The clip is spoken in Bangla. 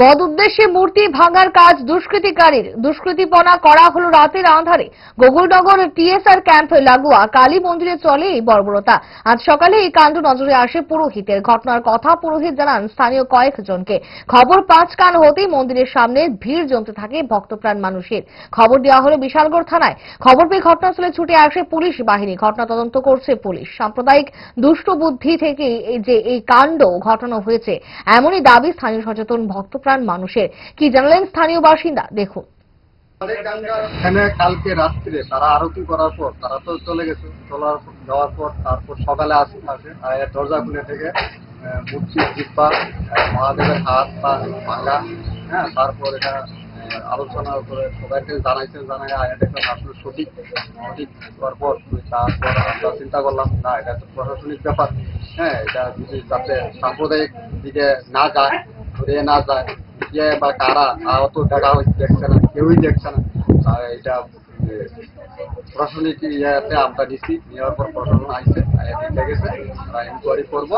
বদ উদ্দেশ্যে মূর্তি ভাঙার কাজ দুষ্কৃতিপনা করা হলো রাতের আঁধারে। গোকুলনগর টিএসআর ক্যাম্প লাগোয়া কালী মন্দিরে চলে এই বর্বরতা। আজ সকালে এই কাণ্ড নজরে আসে পুরোহিতের। ঘটনার কথা পুরোহিত জানান স্থানীয় কয়েকজনকে। খবর 5 কান হতেই মন্দিরের সামনে ভিড় জমতে থাকে ভক্তপ্রাণ মানুষের। খবর দেওয়া হলো বিশালগড় থানায়। খবর পেয়ে ঘটনাস্থলে ছুটে আসে পুলিশ বাহিনী। ঘটনা তদন্ত করছে পুলিশ। সাম্প্রদায়িক দুষ্টবুদ্ধি থেকে এই কাণ্ড ঘটানো হয়েছে এমনই দাবি স্থানীয় সচেতন ভক্তপ্রাণ মানুষের। কি জানালেন স্থানীয় বাসিন্দা, দেখুন। এখানে কালকে রাত্রে তারা আরতি করার পর তারা তো চলে গেছে, যাওয়ার পর তারপর সকালে আসে দরজা খুলে থেকে মূর্তির জিব্বা, মহাদেবের হাত পা ভাঙা, হ্যাঁ, তারপর এটা আলোচনা করে সবাইকে জানাই এটা আসলে সঠিক করার পর তারপর আমরা চিন্তা করলাম না, এটা তো প্রশাসনিক ব্যাপার, হ্যাঁ, এটা যদি যাতে সাম্প্রদায়িক দিকে না যায়, ঘুরে না যায়, বা কারা আহত দেখা দেখছে না, কেউই দেখছে না, এটা প্রশাসনিক ইয়েতে আমরা নিচ্ছি। নেওয়ার পর প্রশাসন আইসে দেখে গেছে, আমরা ইনকোয়ারি করবো।